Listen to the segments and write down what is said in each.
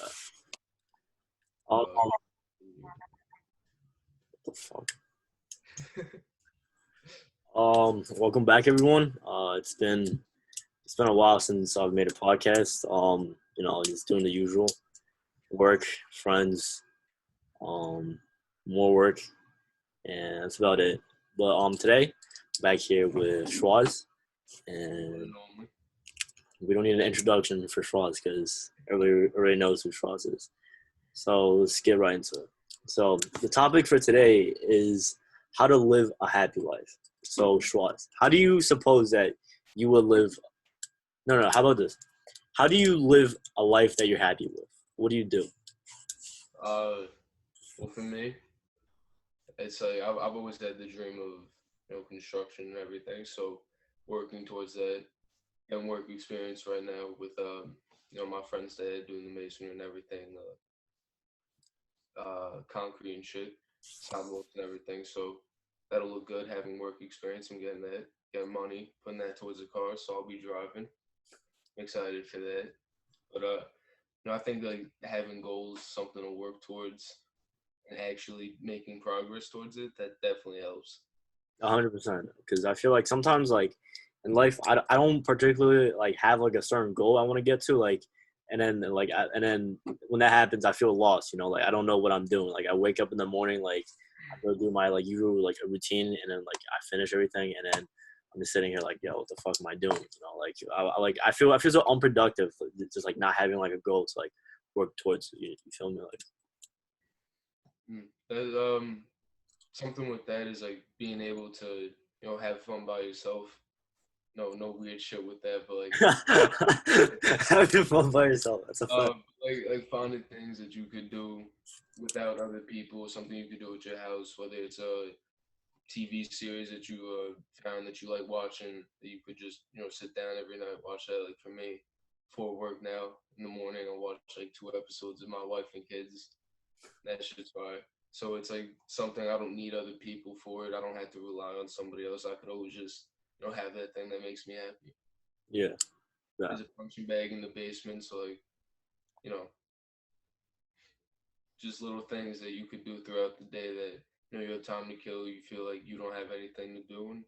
Um, Uh, what the fuck? Welcome back, everyone. It's been a while since I've made a podcast. Just doing the usual work, friends, um, more work, and that's about it. But today, back here with Schwaz, one and and only. we don't need an introduction for Schwaz because everybody already knows who Schwaz is. So let's get right into it. So the topic for today is how to live a happy life. So Schwartz, how do you suppose that you would live? No. How about this? How do you live a life that you're happy with? What do you do? Uh, well, for me, it's like I've always had the dream of construction and everything. So working towards that, getting work experience right now with my friends there doing the masonry and everything, concrete and shit, sidewalks and everything. So that'll look good having work experience and getting that, getting money, putting that towards the car. So I'll be driving. I'm excited for that. But I think like having goals, something to work towards, and actually making progress towards it, that definitely helps. 100%. Because I feel like sometimes like in life, I don't particularly like have like a certain goal I want to get to and then when that happens, I feel lost. Like I don't know what I'm doing. Like I wake up in the morning, like I go do my like usual like a routine, and then like I finish everything, and then I'm just sitting here like, yo, what the fuck am I doing? I feel so unproductive, just like not having like a goal to like work towards. You feel me? Like That, something with that is like being able to have fun by yourself. No weird shit with that, but like having fun by yourself. That's a fact. like finding things that you could do without other people, something you could do at your house, whether it's a TV series that you found that you like watching, that you could just sit down every night watch that. Like for me, before work now in the morning, I watch like 2 episodes of my wife and kids. That shit's fire. So it's like something I don't need other people for it. I don't have to rely on somebody else. I could always just have that thing that makes me happy. Yeah. Yeah. There's a punching bag in the basement, so like you know just little things that you could do throughout the day that you have time to kill. You feel like you don't have anything to do and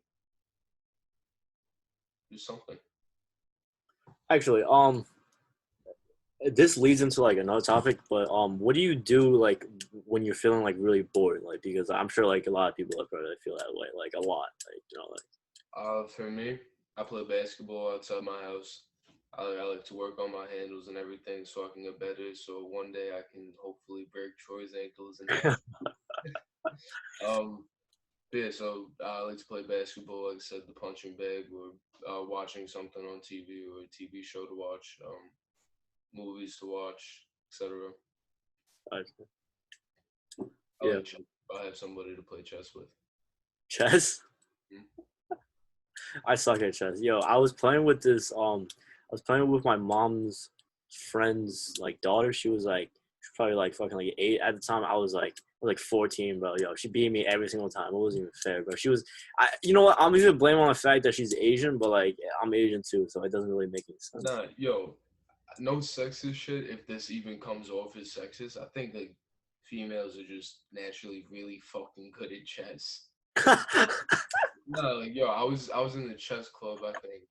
do something. Actually, this leads into like another topic, but what do you do like when you're feeling like really bored? Like because I'm sure like a lot of people have probably feel that way, like a lot. Like. For me, I play basketball outside my house. I like to work on my handles and everything so I can get better. So one day I can hopefully break Troy's ankles and um. Yeah, so I like to play basketball. Like I said, the punching bag or watching something on TV or a TV show to watch, movies to watch, etc. I, I yeah, like chess. I have somebody to play chess with. chess. Mm. I suck at chess. Yo, I was playing with this. I was playing with my mom's friend's like daughter. She was like, she was probably like fucking like 8 at the time. I was like 14, bro. Yo, she beat me every single time. It wasn't even fair, bro. She was, you know what? I'm even blaming on the fact that she's Asian, but like I'm Asian too, so it doesn't really make any sense. Nah, yo, no sexist shit. If this even comes off as sexist, I think like females are just naturally really fucking good at chess. No, like yo, I was in the chess club. I think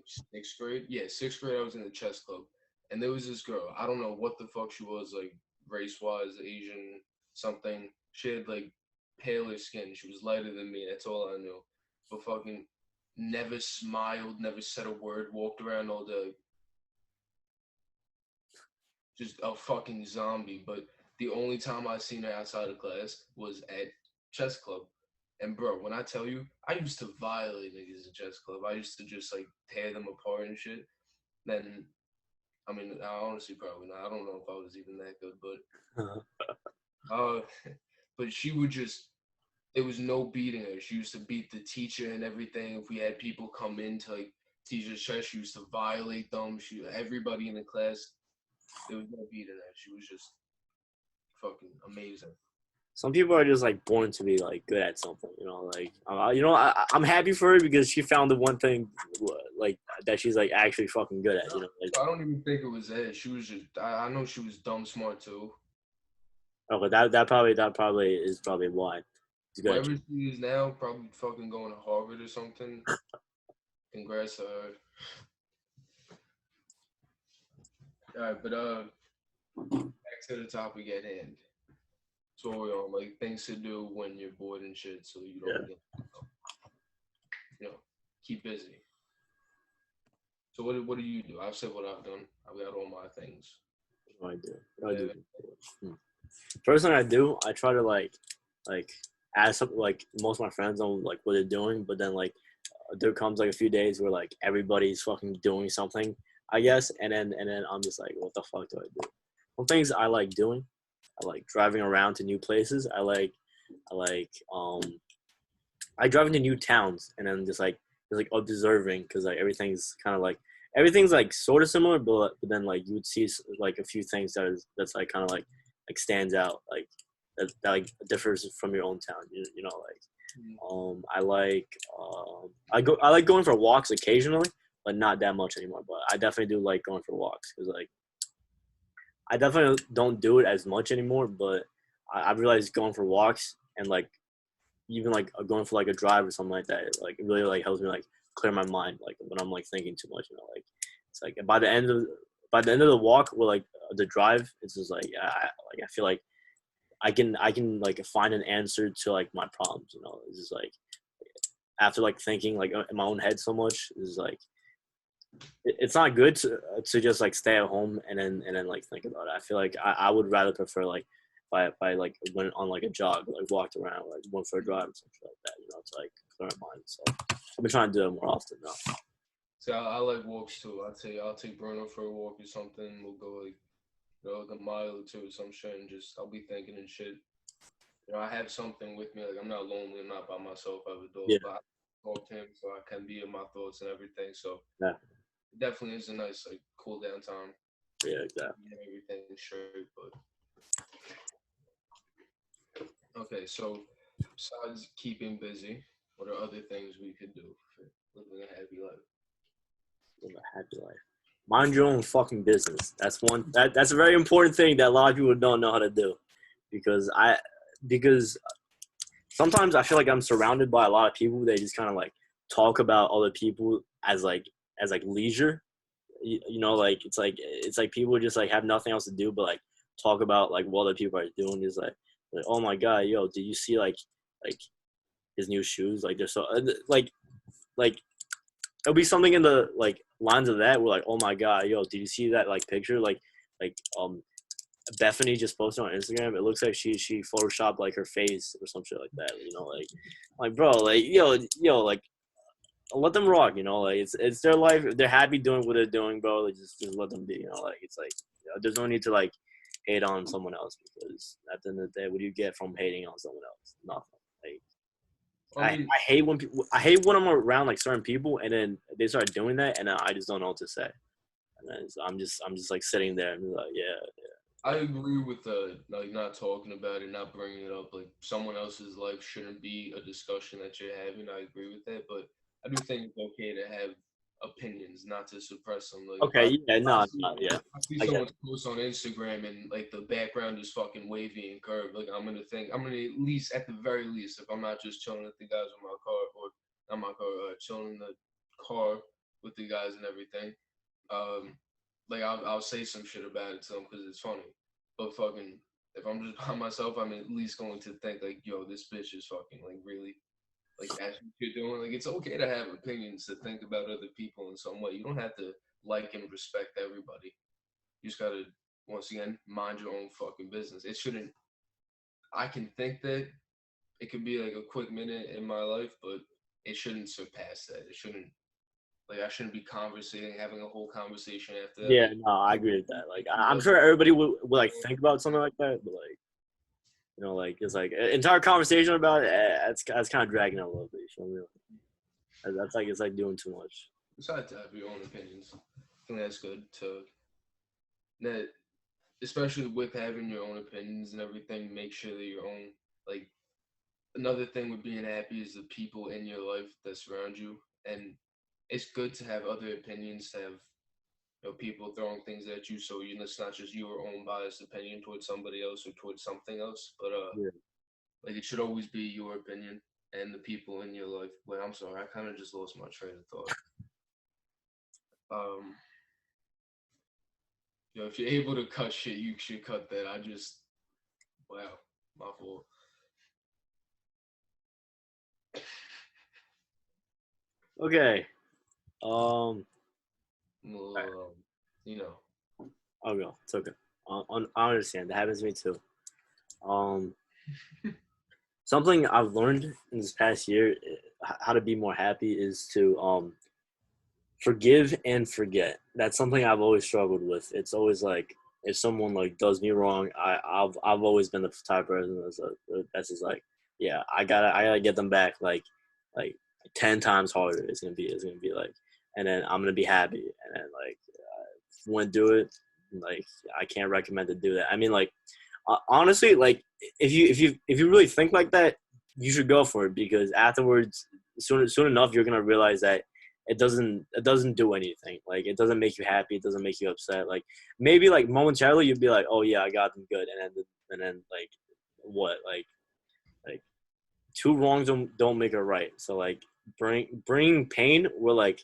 sixth grade. Yeah, sixth grade. I was in the chess club, and there was this girl. I don't know what the fuck she was, like race wise, Asian something. She had like paler skin. She was lighter than me. That's all I knew. But fucking never smiled, never said a word. Walked around all day, just a fucking zombie. But the only time I seen her outside of class was at chess club. And bro, when I tell you, I used to violate niggas at chess club. I used to just like tear them apart and shit. Then I mean, I honestly probably not. I don't know if I was even that good, uh, but she would just. There was no beating her. She used to beat the teacher and everything. If we had people come in to like teacher's chess, she used to violate them. Everybody in the class. There was no beating her. She was just fucking amazing. some people are just like born to be like good at something, you know. Like, I'm happy for her because she found the one thing like that she's like actually fucking good at, you know. Like, I don't even think it was that. She was just. I know she was dumb smart too. okay, that probably is probably why she's good at. Wherever she is now, probably fucking going to Harvard or something. Congrats to her. All right, but back to the topic at hand. So like things to do when you're bored and shit, so you don't get, keep busy. So what do you do? I've said what I've done. I've got all my things. What do I do? What do I do? First thing I do, I try to like ask something like most of my friends on like what they're doing, but then like there comes like a few days where like everybody's fucking doing something, I guess, and then I'm just like, what the fuck do I do? Some things I like doing, I like driving around to new places. I drive into new towns and then just like observing because like everything's like sort of similar, but then like you would see like a few things that's like kind of like stands out like that like differs from your own town. You know like I like going for walks occasionally, but not that much anymore. But I definitely do like going for walks because like I definitely don't do it as much anymore. But I've realized going for walks and like even like going for like a drive or something like that, like it really like helps me like clear my mind like when I'm like thinking too much. You know, like it's like by the end of the walk or like the drive, it's just like I feel like I can like find an answer to like my problems. You know, it's just like after like thinking like in my own head so much is like it's not good to just like stay at home and then like think about it. I feel like I would rather prefer like if I like went on like a jog, like walked around, like went for a drive or something like that, you know, to like clear my mind. So I've been trying to do it more often now. So I like walks too. I'll take Bruno for a walk or something. We'll go like like a mile or two or some shit, and just I'll be thinking and shit. I have something with me. Like I'm not lonely. I'm not by myself. I have a dog, Yeah, but I talk to him so I can be in my thoughts and everything. So yeah, it definitely is a nice like cool down time. yeah, exactly. Everything straight, but okay. So besides keeping busy, what are other things we could do for living a happy life? Live a happy life. Mind your own fucking business. That's a very important thing that a lot of people don't know how to do, because because sometimes I feel like I'm surrounded by a lot of people. They just kind of like talk about other people as like leisure. You know, like it's like people just like have nothing else to do but like talk about like what other people are doing. Is like oh my god, yo, did you see like his new shoes? Like they're so like it'll be something in the like lines of that. We're like, oh my god, yo, did you see that like picture? Like Bethany just posted on Instagram. It looks like she photoshopped like her face or some shit like that. You know, like bro, like yo, like let them rock. You know, like it's their life. If they're happy doing what they're doing, bro, like just let them be. You know, like it's like there's no need to like hate on someone else because at the end of the day, what do you get from hating on someone else? Nothing. Like I mean, I hate when I'm around like certain people and then they start doing that and then I just don't know what to say. And then so I'm just like sitting there and be like, yeah. I agree with like not talking about it, not bringing it up. Like someone else's life shouldn't be a discussion that you're having. I agree with that, but I do think it's okay to have opinions, not to suppress them. Like if Okay, yeah, I no, see no, yeah. I see I get someone's post on Instagram and like the background is fucking wavy and curved, like I'm gonna at least at the very least, if I'm not just chilling with the guys in my car or not my car, chilling in the car with the guys and everything. Um, like I'll say some shit about it to them because it's funny. But fucking, if I'm just by myself, I'm at least going to think like, yo, this bitch is fucking like really like that's what you're doing. Like it's okay to have opinions to think about other people in some way. You don't have to like and respect everybody. You just gotta once again mind your own fucking business. It shouldn't. I can think that it could be like a quick minute in my life, but it shouldn't surpass that. It shouldn't like I shouldn't be conversating, having a whole conversation after that. yeah, Like, no, I agree with that. Like I'm sure everybody would like think about something like that, but like you know, like it's like an entire conversation about it. That's kind of dragging out a little bit. You feel me? That's like it's like doing too much. besides to have your own opinions, I think that's good to that, especially with having your own opinions and everything. Make sure that your own Like another thing with being happy is the people in your life that surround you, and it's good to have other opinions, to have people throwing things at you, so it's not just your own biased opinion towards somebody else or towards something else, but Yeah. like it should always be your opinion and the people in your life. Wait, I'm sorry, I kind of just lost my train of thought. Um, if you're able to cut shit, you should cut that. Wow, my fault. Okay. I'm a Alright, little, you know, I'll go. It's okay. I understand. That happens to me too. Um, Something I've learned in this past year, how to be more happy, is to forgive and forget. That's something I've always struggled with. It's always like if someone like does me wrong, I've always been the type of person that's just like, yeah, I gotta get them back like 10 times harder. It's gonna be like, and then I'm gonna be happy, and then like if you want to do it, like I can't recommend to do that. I mean, like honestly, like if you really think like that, you should go for it, because afterwards, soon enough, you're gonna realize that it doesn't do anything. Like it doesn't make you happy. It doesn't make you upset. Like maybe like momentarily you'd be like, oh yeah, I got them good, and then like what like two wrongs don't make it right. So like bringing pain will like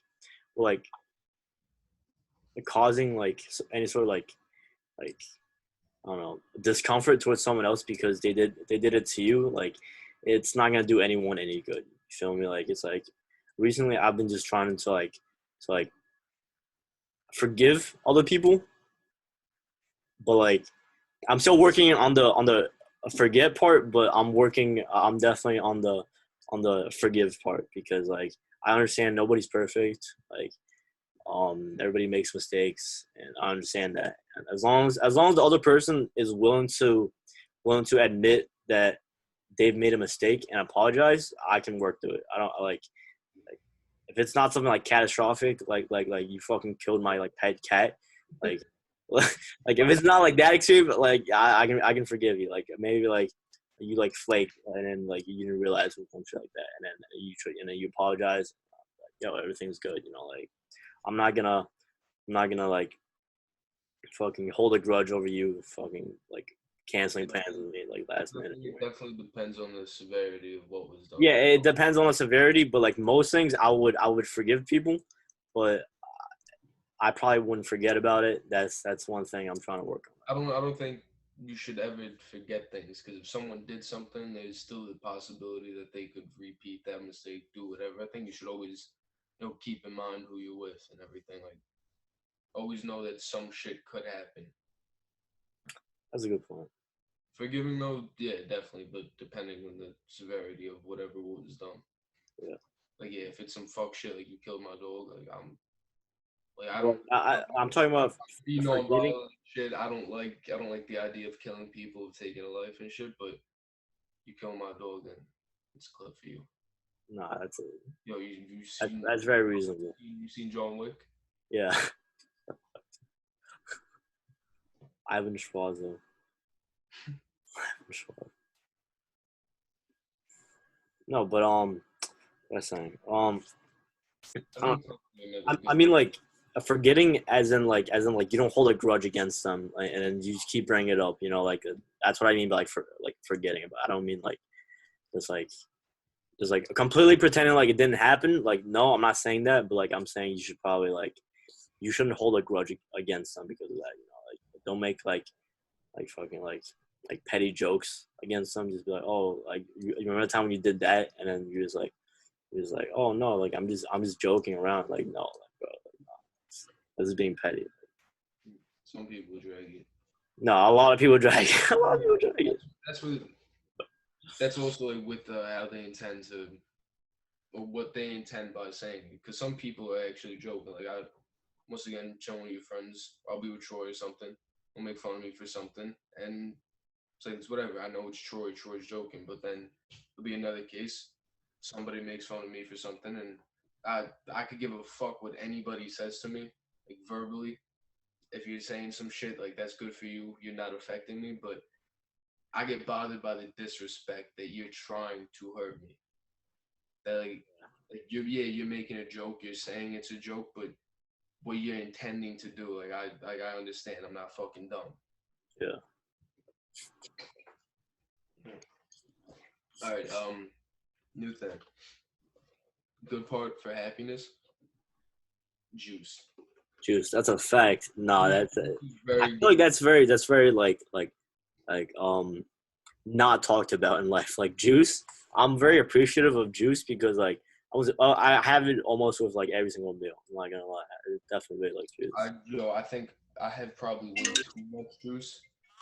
causing like any sort of like I don't know, discomfort towards someone else because they did it to you. Like it's not gonna do anyone any good. You feel me? Like it's like recently I've been just trying to like forgive other people, but like I'm still working on the forget part, but I'm definitely on the forgive part, because like I understand nobody's perfect. Like everybody makes mistakes, and I understand that. And as long as the other person is willing to admit that they've made a mistake and apologize, I can work through it. I don't like if it's not something like catastrophic, like you fucking killed my like pet cat, like like if it's not like that extreme, like I can forgive you. Like maybe like you like flake, and then like you didn't realize or some shit like that, and then you apologize. Like, yo, everything's good. Like I'm not gonna I'm not gonna like fucking hold a grudge over you fucking like canceling it plans with me like last minute. definitely depends on the severity of what was done. Yeah, it depends on the severity, but like most things, I would forgive people, but I probably wouldn't forget about it. That's one thing I'm trying to work on. I don't think you should ever forget things, because if someone did something, there's still the possibility that they could repeat that mistake, do whatever. I think you should always, keep in mind who you're with and everything. Like, always know that some shit could happen. That's a good point. Forgiving though, yeah, definitely, but depending on the severity of whatever was done. Yeah. Like, yeah, if it's some fuck shit, like you killed my dog, like I Well, don't, I'm talking about be forgiving. nonviolent shit. I don't like the idea of killing people, of taking a life and shit. But you kill my dog, then it's good for you. Nah, Yo, you that's seen that's very reasonable. you seen John Wick? Yeah, Ivan Schwarzer. Ivan Schwarzer. No, but what was I saying? I I, don't, think something that I, was I good. mean like forgetting as in like you don't hold a grudge against them, like, and then you just keep bringing it up. Like that's what I mean by like forgetting. But I don't mean like just like just like completely pretending like it didn't happen. Like no, I'm not saying that, but like I'm saying you should probably like you shouldn't hold a grudge against them because of that. Like don't make like fucking like petty jokes against them. Just be like, oh, like you remember the time when you did that, and then you're just like, oh no, like I'm just joking around. Like no, like bro, like, no, this is being petty. Some people drag it. No, a lot of people drag it. A lot of people drag it. That's what. That's also like with how they intend to, or what they intend by saying it. Because some people are actually joking. Like once again, chilling with your friends. I'll be with Troy or something. Will make fun of me for something, and it's like it's whatever. I know it's Troy. Troy's joking, but then there'll be another case. Somebody makes fun of me for something, and I could give a fuck what anybody says to me, like verbally. If you're saying some shit like that's good for you, you're not affecting me. But I get bothered by the disrespect that you're trying to hurt me. That like you're making a joke, you're saying it's a joke, but what you're intending to do, I understand. I'm not fucking dumb. Yeah. All right, new thing. Good part for happiness. Juice. Juice. That's a fact. Nah, that's I Very feel good. like that's very like not talked about in life. Like juice. I'm very appreciative of juice because like I have it almost with like every single meal. I'm not gonna lie. I definitely really like juice. I think I had probably way too much juice.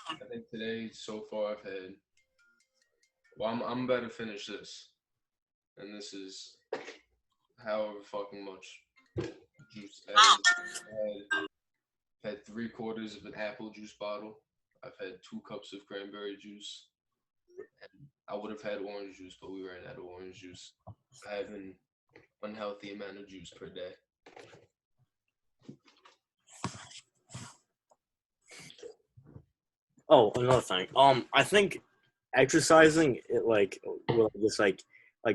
I think today so far I've had. Well, I'm about to finish this, and this is however fucking much juice. I've had 3/4 of an apple juice bottle. I've had 2 cups of cranberry juice. And I would have had orange juice, but we ran out of orange juice. I have an unhealthy amount of juice per day. Oh, another thing. I think exercising it like will just like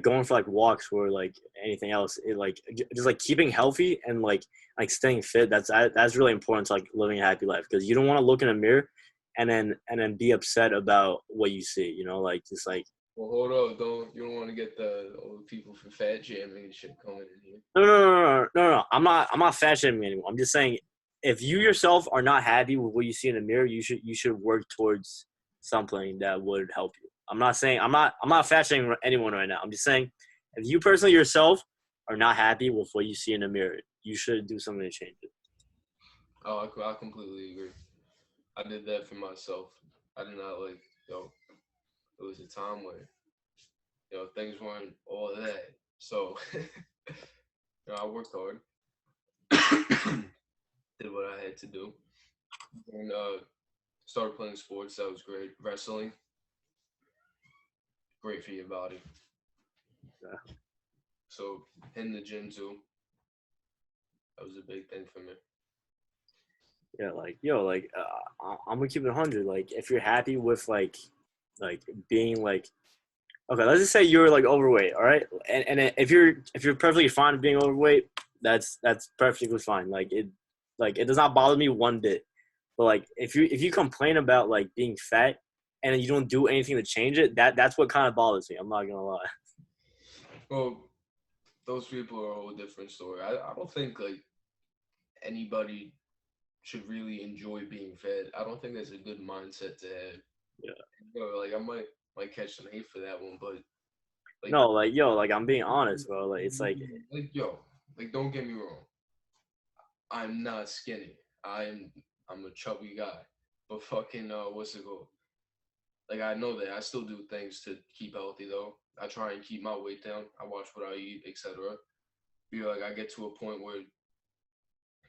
going for like walks or like anything else. It like just like keeping healthy and like staying fit. That's really important to like living a happy life because you don't want to look in a mirror and then be upset about what you see. You know, like just like Well, hold on, you don't want to get the old people from Fat Jamming and shit coming in here. no. I'm not fat shaming anyone. I'm just saying if you yourself are not happy with what you see in the mirror, you should work towards something that would help you. I'm not fat shaming anyone right now. I'm just saying if you personally yourself are not happy with what you see in the mirror, you should do something to change it. Oh, I completely agree. I did that for myself. I did not like, it was a time where, things weren't all that. So, I worked hard, did what I had to do, and started playing sports. That was great. Wrestling, great for your body. Yeah. So, hitting the gym too, that was a big thing for me. Yeah, like yo, like I'm gonna keep it 100. Like if you're happy with like being like okay, let's just say you're like overweight, all right, and if you're perfectly fine with being overweight, that's perfectly fine. Like it does not bother me one bit. But like if you complain about like being fat and you don't do anything to change it, that's what kind of bothers me. I'm not gonna lie. Well, those people are a whole different story. I don't think like anybody should really enjoy being fed. I don't think that's a good mindset to have. Yeah. Like I might catch some hate for that one, but like No, like yo, like I'm being honest, bro. Like it's like yo, like don't get me wrong. I'm not skinny. I'm a chubby guy. But fucking what's it called? Like I know that I still do things to keep healthy though. I try and keep my weight down. I watch what I eat, etc. Feel like I get to a point where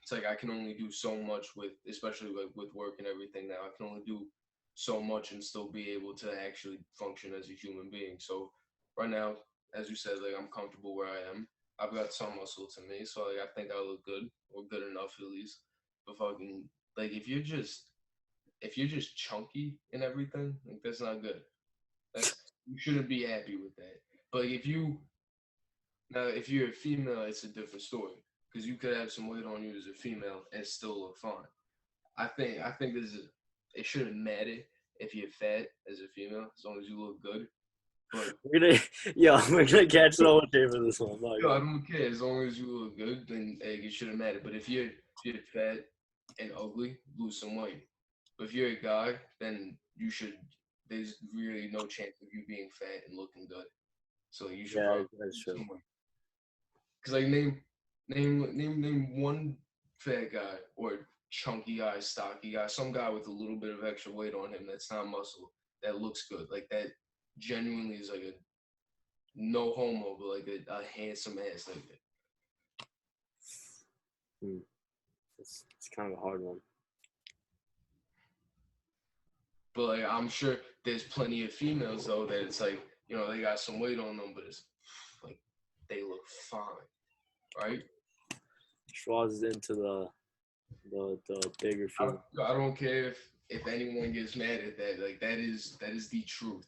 it's like I can only do so much with, especially like with work and everything now. I can only do so much and still be able to actually function as a human being. So right now, as you said, like I'm comfortable where I am. I've got some muscle to me, so like I think I look good or good enough at least. But fucking like if you're just chunky and everything, like that's not good. That's you shouldn't be happy with that. But if you're a female, it's a different story because you could have some weight on you as a female and still look fine. I think it shouldn't matter if you're fat as a female as long as you look good. But we're gonna yo, we're gonna catch so much hate for this one. Oh my yo, I God. don't care as long as you look good, then it shouldn't matter. But if you're fat and ugly, lose some weight. But if you're a guy, then you should. There's really no chance of you being fat and looking good. So you should Yeah, probably that's lose true. some weight. Cause like name one fat guy or chunky guy, stocky guy, some guy with a little bit of extra weight on him that's not muscle that looks good. Like that genuinely is like a no homo, but like a handsome ass nigga. Hmm. It's kind of a hard one. But like I'm sure there's plenty of females though that it's like, they got some weight on them, but it's like they look fine, right? Schwaz is into the bigger I female. I don't care if if anyone gets mad at that, like that is the truth.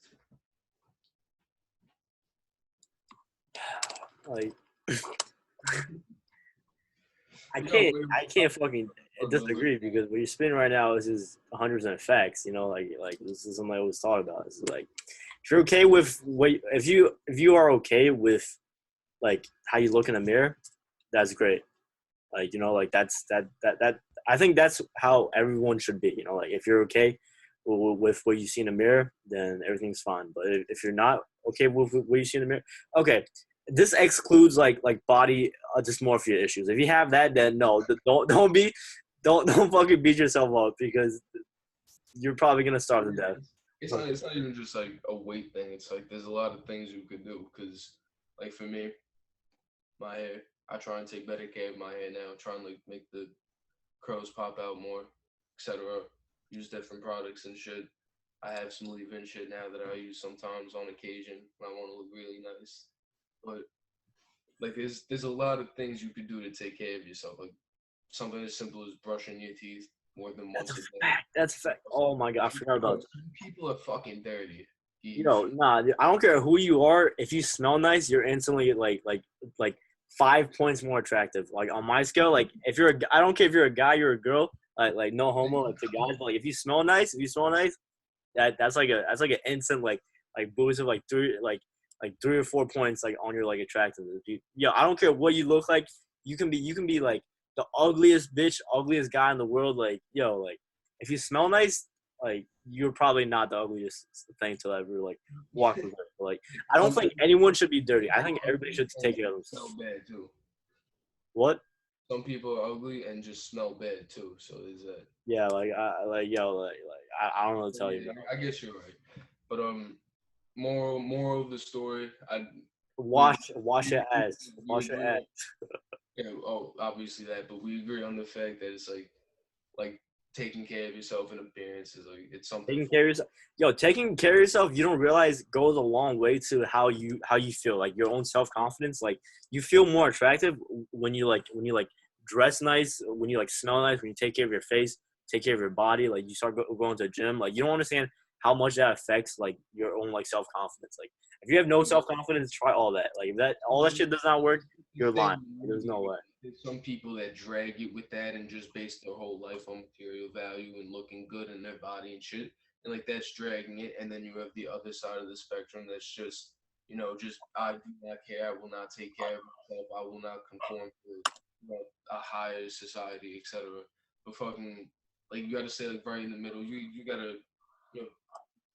Like Yo, I can't fucking disagree because what you're spinning right now is just 100% facts. You know, like this is something I always thought about. It's like if you're okay with what if you are okay with like how you look in the mirror, that's great. Like you know, like that. I think that's how everyone should be. You know, like if you're okay with what you see in the mirror, then everything's fine. But if you're not okay with what you see in the mirror, okay, this excludes like body dysmorphia issues. If you have that, then no, don't fucking beat yourself up because you're probably gonna starve to death. It's not even just like a weight thing. It's like there's a lot of things you could do because like for me, my hair, I try and take better care of my hair now. Try and like make the curls pop out more, etc. Use different products and shit. I have some leave-in shit now that I use sometimes on occasion when I want to look really nice. But like there's a lot of things you could do to take care of yourself. Like something as simple as brushing your teeth more than That's a once a day. fact. That's a fact. Oh my god, I forgot about that. Some people are fucking dirty. You Yo, should. nah, I don't care who you are. If you smell nice, you're instantly like 5 points more attractive. Like on my scale, like if you're I don't care if you're a guy, you're a girl. Like no homo, like to guys. But like if you smell nice, that's like an instant like boost of like like 3 or 4 points like on your like attractiveness. Yo, I don't care what you look like. You can be like the ugliest bitch, ugliest guy in the world. Like yo, like if you smell nice, like you're probably not the ugliest thing to ever like walk with. Like I don't Some think people, anyone should be dirty. I some think people are everybody ugly should and take care of smell themselves. bad too. What? Some people are ugly and just smell bad too. So there's that. Yeah, like I like yo like I don't know what to But tell you, yeah, bro. I guess you're right. But moral of the story, Wash your ass. we Wash your agree ass. on yeah, oh obviously that, but we agree on the fact that it's like taking care of yourself and appearance is like it's something Taking for care of yourself, yo, taking care of yourself, you don't realize goes a long way to how you feel, like your own self confidence. Like you feel more attractive when you like dress nice, when you like smell nice, when you take care of your face, take care of your body. Like you start going to the gym. Like you don't understand how much that affects like your own like self confidence. Like if you have no self confidence, try all that. Like if that all that shit does not work, the you're lying. thing. There's no way. There's some people that drag it with that and just base their whole life on material value and looking good in their body and shit. And like that's dragging it. And then you have the other side of the spectrum that's just, just I do not care. I will not take care of myself. I will not conform to a higher society, etc. But fucking like you gotta stay like right in the middle. You gotta you know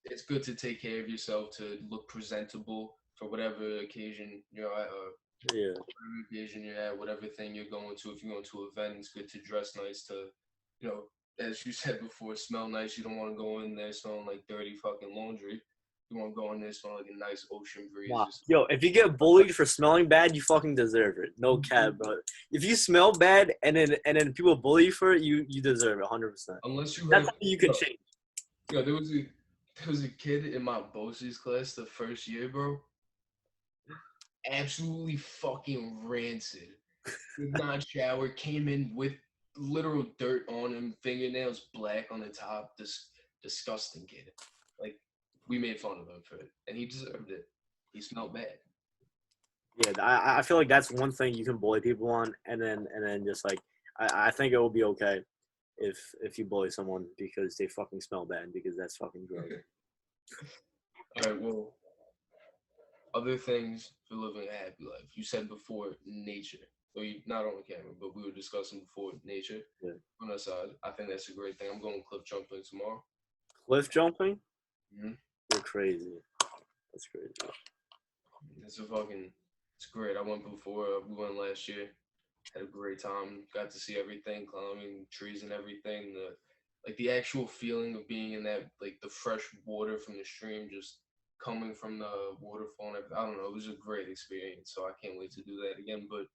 it's good to take care of yourself to look presentable for whatever occasion you're at, Yeah. whatever occasion you're at, whatever thing you're going to. If you're going to an event, it's good to dress nice to, you know, as you said before, smell nice. You don't want to go in there smelling like dirty fucking laundry. You want to go in there smelling like a nice ocean breeze. Nah. Just Yo, if you get bullied for smelling bad, you fucking deserve it. No cap, bro. If you smell bad and then people bully you for it, you deserve it 100%. unless you That's have, something you can change. there was a kid in my BOCES class the first year, bro. Absolutely fucking rancid. Did not shower, came in with literal dirt on him, fingernails black on the top. This disgusting kid. Like we made fun of him for it, and he deserved it. He smelled bad. Yeah, I feel like that's one thing you can bully people on, and then just like I think it will be okay if you bully someone because they fucking smell bad because that's fucking gross. All right, well, other things for living a happy life. You said before nature. So you not on camera, but we were discussing before nature. Yeah. On that side, I think that's a great thing. I'm going cliff jumping tomorrow. Cliff jumping? Mm-hmm. You're crazy. That's crazy. It's great. I went before. We went last year. Had a great time. Got to see everything, climbing trees and everything. The actual feeling of being in that, like the fresh water from the stream, just coming from the waterfall. And I don't know. It was a great experience. So I can't wait to do that again. But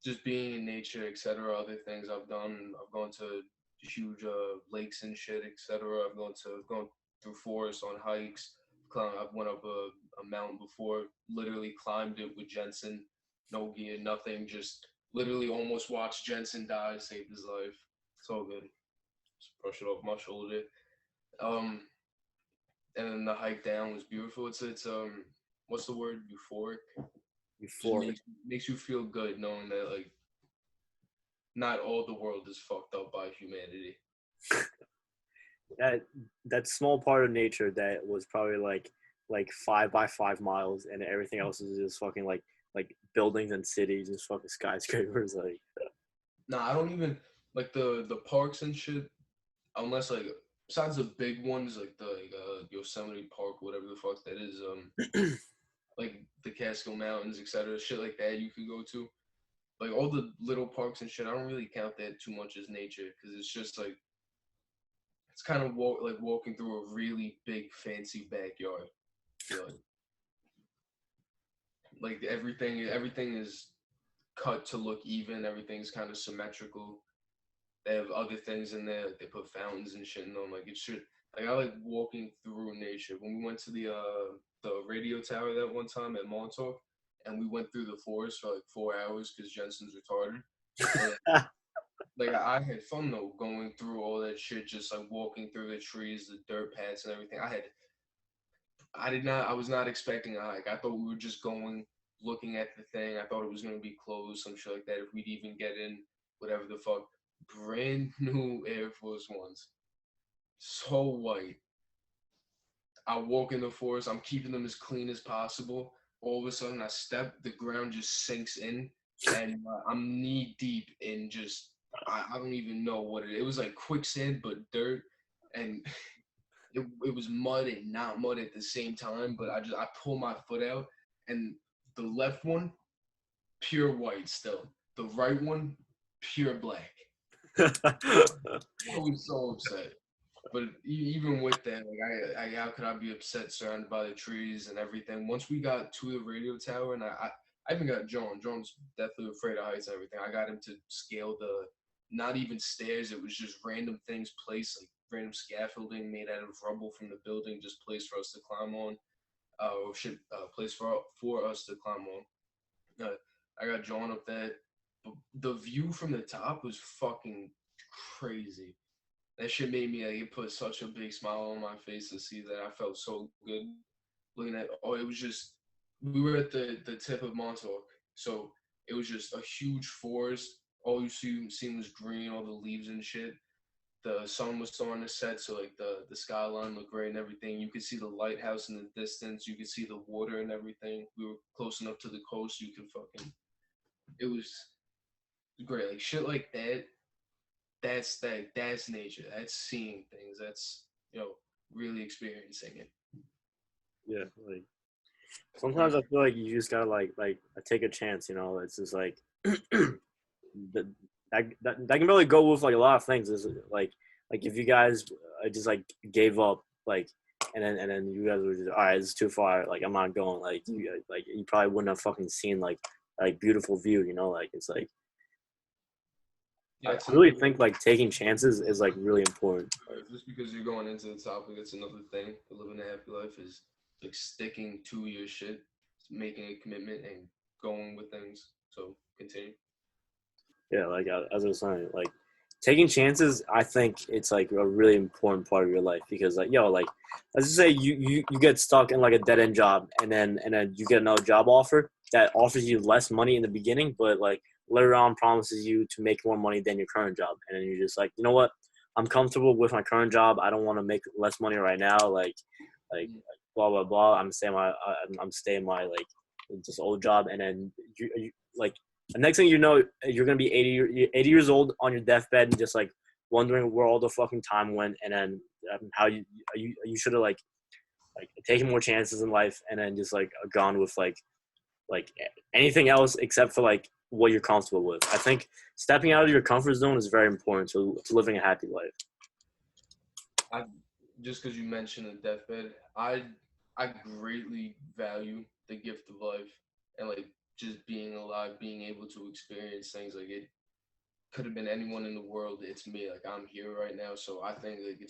just being in nature, etc. Other things I've done. I've gone to huge lakes and shit, etc. I've gone through forests on hikes. I've went up a mountain before. Literally climbed it with Jensen. No gear, nothing. Just literally almost watched Jensen die, saved his life. It's all good. Just brush it off my shoulder. Um, and then the hike down was beautiful. It's what's the word? Euphoric. Just Before makes you feel good knowing that like not all the world is fucked up by humanity. that that small part of nature that was probably like 5 by 5 miles, and everything else is just fucking like buildings and cities, just fucking skyscrapers. Like Nah, I don't even like the parks and shit unless like besides the big ones like the Yosemite Park, whatever the fuck that is, like the Catskill Mountains, etc. Shit like that you could go to. Like all the little parks and shit, I don't really count that too much as nature because it's just like it's kind of like walking through a really big fancy backyard. I feel like everything is cut to look even. Everything's kind of symmetrical. They have other things in there. Like they put fountains and shit in them. Like it should. Like I like walking through nature. When we went to the radio tower that one time at Montauk, and we went through the forest for like 4 hours because Jensen's retarded. And like I had fun though going through all that shit, just like walking through the trees, the dirt paths, and everything. I was not expecting a hike. I thought we were just going, looking at the thing. I thought it was gonna be closed, some shit like that. If we'd even get in, whatever the fuck. Brand new Air Force Ones, so white. I walk in the forest. I'm keeping them as clean as possible. All of a sudden, I step. The ground just sinks in, and I'm knee deep in just. I don't even know what it. It was like quicksand, but dirt, and it was mud and not mud at the same time. But I pull my foot out, and the left one pure white still. The right one pure black. I was so upset. But even with that, like how could I be upset surrounded by the trees and everything? Once we got to the radio tower, and I even got John. John's definitely afraid of heights and everything. I got him to scale the, not even stairs. It was just random things placed, like random scaffolding made out of rubble from the building, just placed for us to climb on. Or shit, place for us to climb on. I got John up there. But the view from the top was fucking crazy. That shit made me like it put such a big smile on my face to see that. I felt so good looking at. Oh, it was just we were at the tip of Montauk, so it was just a huge forest. All you seen was green, all the leaves and shit. The sun was starting to set, so like the skyline looked great and everything. You could see the lighthouse in the distance. You could see the water and everything. We were close enough to the coast. You could fucking. It was great. Like shit like that. That's nature. That's seeing things. That's really experiencing it. yeah, like sometimes I feel like you just gotta like take a chance. It's just like that, that can really go with like a lot of things. Is like if you guys just like gave up, like and then you guys were just, all right, this is too far. Like I'm not going. Like you probably wouldn't have fucking seen like beautiful view. Like it's like Yeah, I really think like taking chances is like really important. just because you're going into the topic, that's another thing. Living a happy life is like sticking to your shit, making a commitment, and going with things. So continue. Yeah, like as I was saying, like taking chances, I think it's like a really important part of your life because like like let's just say you get stuck in like a dead end job, and then you get another job offer that offers you less money in the beginning, but like later on promises you to make more money than your current job, and then you're just like, you know what, I'm comfortable with my current job. I don't want to make less money right now. Like blah blah blah. I'm staying my like this old job, and then you like the next thing you know, you're gonna be 80 years old on your deathbed and just like wondering where all the fucking time went, and then how you should have like taken more chances in life, and then just like gone with like anything else except for like what you're comfortable with. I think stepping out of your comfort zone is very important to living a happy life. I just because you mentioned a deathbed, I greatly value the gift of life and like just being alive, being able to experience things like it could have been anyone in the world. It's me. Like I'm here right now. So I think like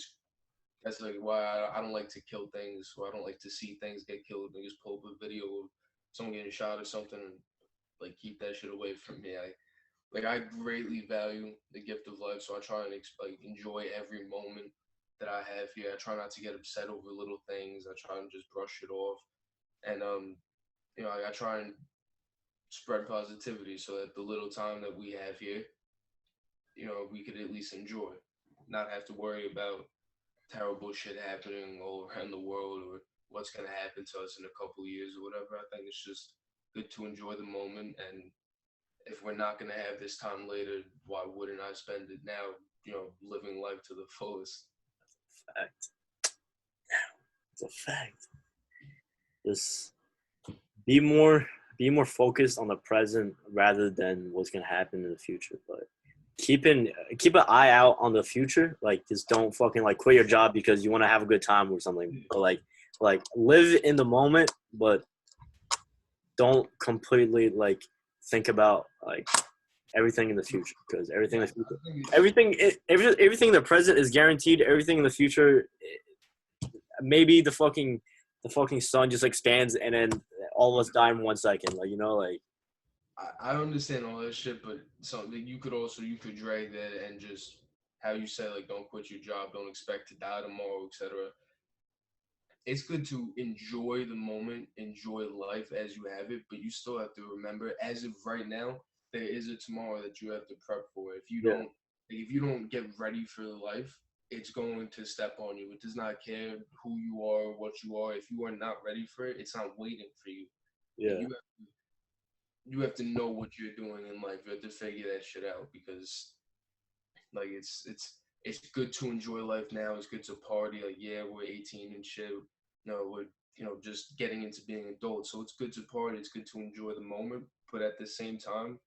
that's like why I don't like to kill things. Or I don't like to see things get killed. And just pull up a video of someone getting shot or something and like keep that shit away from me. I greatly value the gift of life. So I try and like enjoy every moment that I have here. I try not to get upset over little things. I try and just brush it off, and I try and spread positivity so that the little time that we have here, we could at least enjoy, not have to worry about terrible shit happening all around the world or what's gonna happen to us in a couple of years or whatever. I think it's just good to enjoy the moment, and if we're not gonna have this time later, why wouldn't I spend it now? Living life to the fullest. Fact. It's a fact. Just be more focused on the present rather than what's gonna happen in the future. But keep an eye out on the future. Like, just don't fucking like quit your job because you want to have a good time or something. But like live in the moment, but don't completely like think about like everything in the future, because everything in the present is guaranteed. Everything in the future, maybe the fucking sun just expands and then all of us die in 1 second. Like, like. I understand all that shit, but something you could drag that and just how you say, like, don't quit your job, don't expect to die tomorrow, etc. It's good to enjoy the moment, enjoy life as you have it, but you still have to remember, as of right now, there is a tomorrow that you have to prep for. If you don't get ready for life, it's going to step on you. It does not care who you are, what you are. If you are not ready for it, it's not waiting for you. Yeah. You have to know what you're doing in life. You have to figure that shit out, because like it's good to enjoy life now. It's good to party. Like, yeah, we're 18 and shit. We're just getting into being adults. So it's good to party. It's good to enjoy the moment. But at the same time,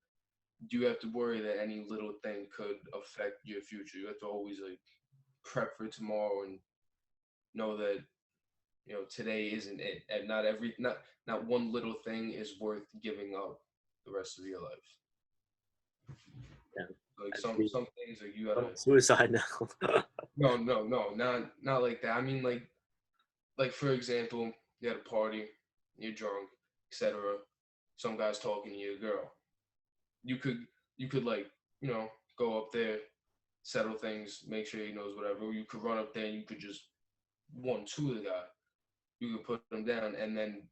you have to worry that any little thing could affect your future. You have to always like prep for tomorrow and know that today isn't it, and not one little thing is worth giving up the rest of your life. Yeah. Like some things like you gotta suicide now. No, not like that. I mean, like for example, you had a party, you're drunk, etc. Some guy's talking to your girl. You could like go up there, settle things, make sure he knows whatever. Or you could run up there and you could just 1-2 the guy. You could put him down, and then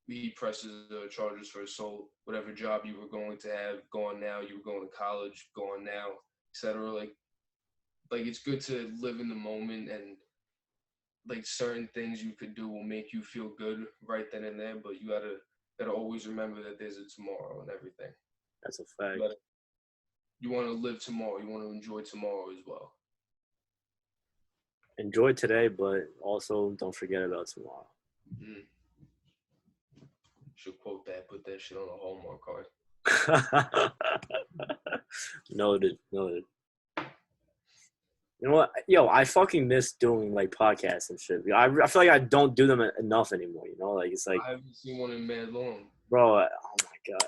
he presses the charges for assault. Whatever job you were going to have, gone now. You were going to college, gone now, etc. Like it's good to live in the moment, and like certain things you could do will make you feel good right then and there. But you gotta always remember that there's a tomorrow and everything. That's a fact. You want to live tomorrow. You want to enjoy tomorrow as well. Enjoy today, but also don't forget about tomorrow. Mm-hmm. Should quote that. Put that shit on a Hallmark card. Noted. You know what? Yo, I fucking miss doing like podcasts and shit. I feel like I don't do them enough anymore. Like it's like I haven't seen one in mad long. Bro, oh my god,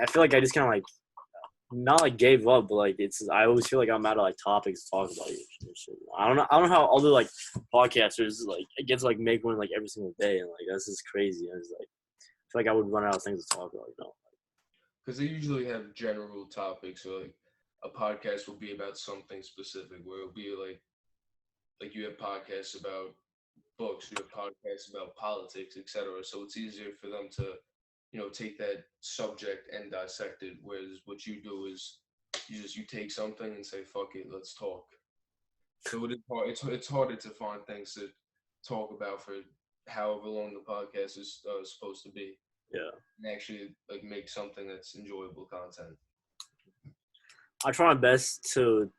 I feel like I just kind of like not like gave up, but like I always feel like I'm out of like topics to talk about. Shit. I don't know how other like podcasters like get to like make one like every single day, and like that's just crazy. And it's like I feel like I would run out of things to talk about. Because they usually have general topics, so like a podcast will be about something specific, where it'll be like you have podcasts about books, you have podcasts about politics, etc. So it's easier for them to take that subject and dissect it. Whereas what you do is you take something and say, fuck it, let's talk. So it is hard. It's harder to find things to talk about for however long the podcast is supposed to be. Yeah. And actually like make something that's enjoyable content. I try my best to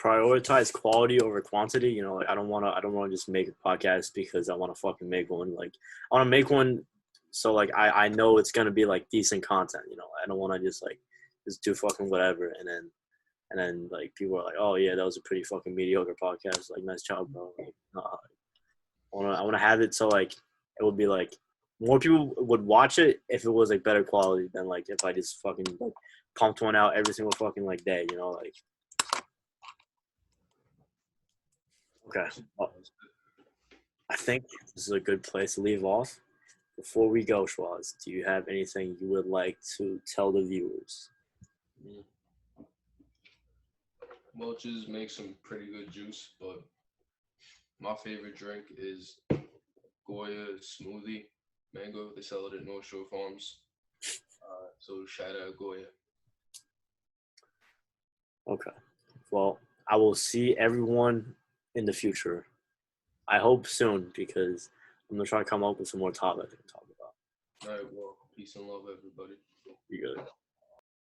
prioritize quality over quantity. Like I don't want to just make a podcast because I want to fucking make one. Like I want to make one so like I know it's gonna be like decent content. I don't want to just do fucking whatever and then like people are like, oh yeah, that was a pretty fucking mediocre podcast. Like, nice job, bro. Like, I want to have it so like it would be like more people would watch it if it was like better quality than like if I just fucking like pumped one out every single fucking like day. Like. Okay. Well, I think this is a good place to leave off. Before we go, Schwaz, do you have anything you would like to tell the viewers? Welch's makes some pretty good juice, but my favorite drink is Goya smoothie mango. They sell it at North Shore Farms. So shout out Goya. Okay. Well, I will see everyone in the future. I hope soon because I'm gonna try to come up with some more topics to talk about. All right, well, peace and love, everybody. You good?